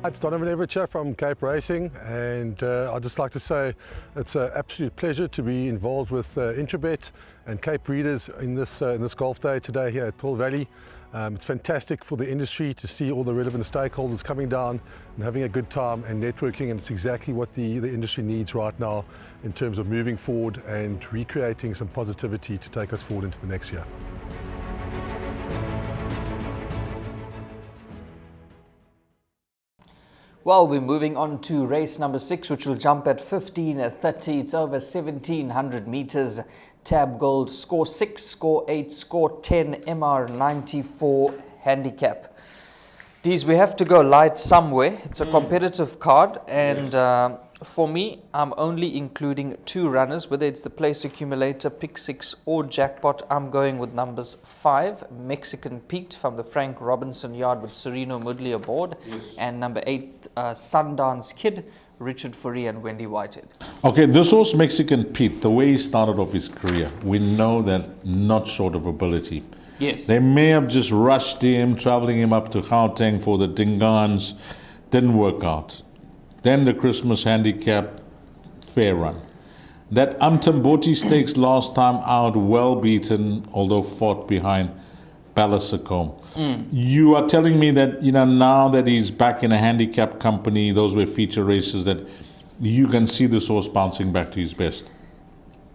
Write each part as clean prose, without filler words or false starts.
It's Donovan Everett from Cape Racing, and I'd just like to say it's an absolute pleasure to be involved with Interbet and Cape Breeders in this golf day today here at Pearl Valley. It's fantastic for the industry to see all the relevant stakeholders coming down and having a good time and networking, and it's exactly what the industry needs right now in terms of moving forward and recreating some positivity to take us forward into the next year. Well, we're moving on to race number 6, which will jump at 15:30. It's over 1,700 meters. Tab Gold, score 6, score 8, score 10, MR94 handicap. These, we have to go light somewhere. It's a competitive card, and for me, I'm only including 2 runners, whether it's the place accumulator, pick 6 or jackpot. I'm going with numbers 5, Mexican Pete from the Frank Robinson yard with Sereno Moodley aboard, and number 8, Sundance Kid, Richard Fourie and Wendy Whitehead. Okay, this horse Mexican Pete, the way he started off his career, we know that not short of ability. Yes. They may have just rushed him, traveling him up to Gauteng for the Dingans, didn't work out. Then the Christmas handicap, fair run. That Umtamboti Stakes last time out, well beaten, although fought behind Ballasacombe. You are telling me that, now that he's back in a handicap company, those were feature races, that you can see this horse bouncing back to his best?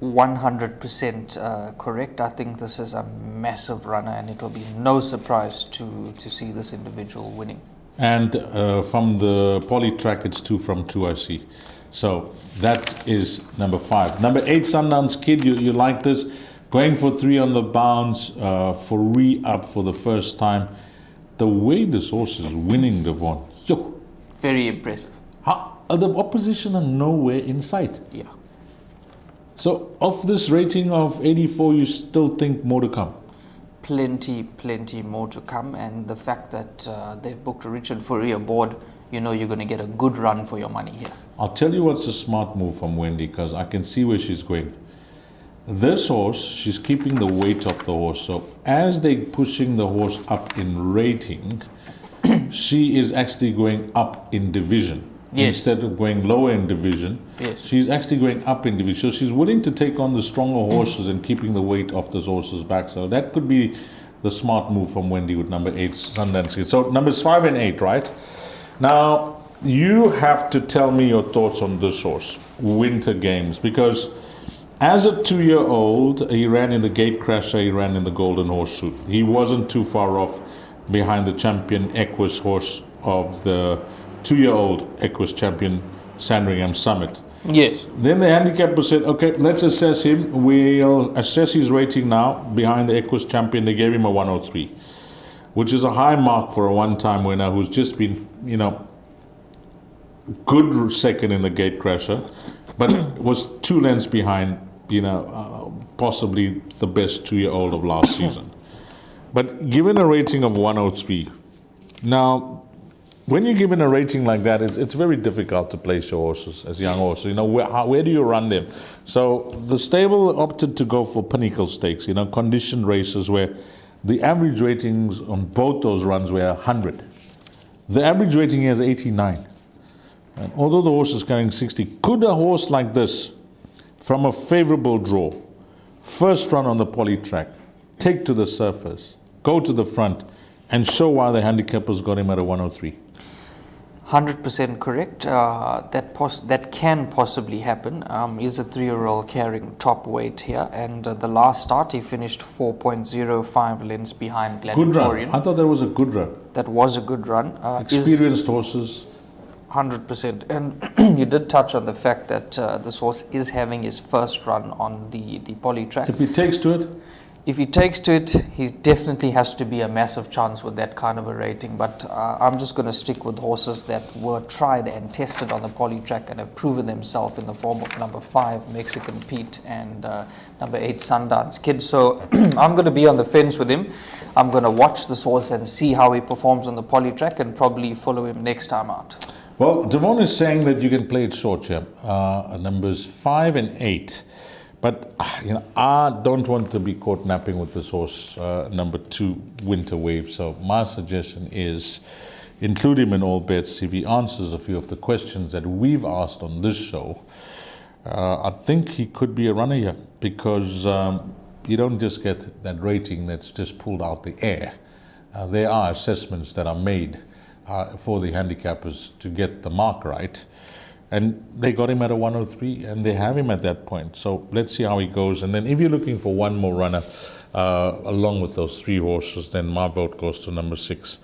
100% correct. I think this is a massive runner, and it'll be no surprise to see this individual winning. And from the poly track, it's 2 from 2, I see. So that is number 5. Number 8, Sundance Kid, you like this? Going for 3 on the bounce, for re-up for the first time. The way this horse is winning, Devon, Very impressive. The opposition are nowhere in sight. Yeah. So of this rating of 84, you still think more to come? Plenty more to come, and the fact that they've booked Richard Fourie aboard, you're going to get a good run for your money here. I'll tell you what's a smart move from Wendy, because I can see where she's going. This horse, she's keeping the weight of the horse. So as they're pushing the horse up in rating, she is actually going up in division. Yes. Instead of going lower in division, yes, she's actually going up in division. So she's willing to take on the stronger horses and keeping the weight of those horses back. So that could be the smart move from Wendy with number 8, Sundance Kid. So numbers 5 and 8, right? Now, you have to tell me your thoughts on this horse, Winter Games, because as a 2-year-old, he ran in the Gate Crasher, he ran in the Golden Horseshoe. He wasn't too far off behind the champion Equus horse of the 2-year-old Equus champion Sandringham Summit. Yes. Then the handicapper said, okay, let's assess him. We'll assess his rating now behind the Equus champion. They gave him a 103, which is a high mark for a one-time winner who's just been, good second in the Gate Crasher, but was 2 lengths behind, possibly the best 2-year-old of last season. But given a rating of 103, now, when you're given a rating like that, it's very difficult to place your horses as young horses. Where do you run them? So the stable opted to go for Pinnacle Stakes, conditioned races where the average ratings on both those runs were 100. The average rating here is 89. And although the horse is carrying 60, could a horse like this, from a favorable draw, first run on the poly track, take to the surface, go to the front, and show why the handicappers got him at a 103? 100% correct. That can possibly happen. He's a 3-year-old carrying top weight here, and the last start he finished 4.05 lengths behind Gladiatorian. Good run. I thought that was a good run. That was a good run. Experienced horses. 100%. And you did touch on the fact that this horse is having his first run on the poly track. If he takes to it? If he takes to it, he definitely has to be a massive chance with that kind of a rating. But I'm just going to stick with horses that were tried and tested on the poly track and have proven themselves in the form of number 5, Mexican Pete, and number 8, Sundance Kid. So I'm going to be on the fence with him. I'm going to watch this horse and see how he performs on the poly track and probably follow him next time out. Well, Devon is saying that you can play it short here. Numbers 5 and 8. But, I don't want to be caught napping with this horse, number 2, Winter Wave. So my suggestion is include him in all bets if he answers a few of the questions that we've asked on this show. I think he could be a runner here, because you don't just get that rating that's just pulled out the air. There are assessments that are made for the handicappers to get the mark right. And they got him at a 103, and they have him at that point. So let's see how he goes. And then if you're looking for one more runner along with those 3 horses, then my vote goes to number 6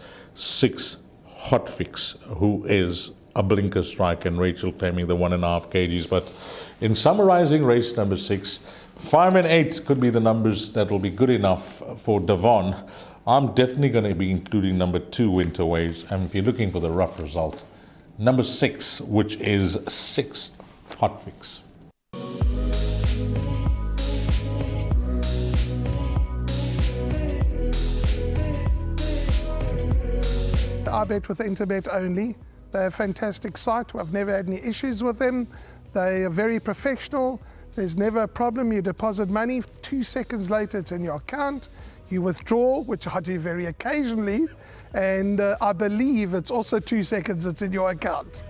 Hot Fix, who is a blinker strike, and Rachel claiming the 1.5 kgs. But in summarizing race number 6, 5 and 8 could be the numbers that will be good enough for Devon. I'm definitely going to be including number 2 Winter Waves. And if you're looking for the rough result, number 6, which is 6 Hot Fix. I bet with Interbet only. They're a fantastic site. I've never had any issues with them. They are very professional. There's never a problem. You deposit money, 2 seconds later it's in your account. You withdraw, which I do very occasionally, and I believe it's also 2 seconds it's in your account.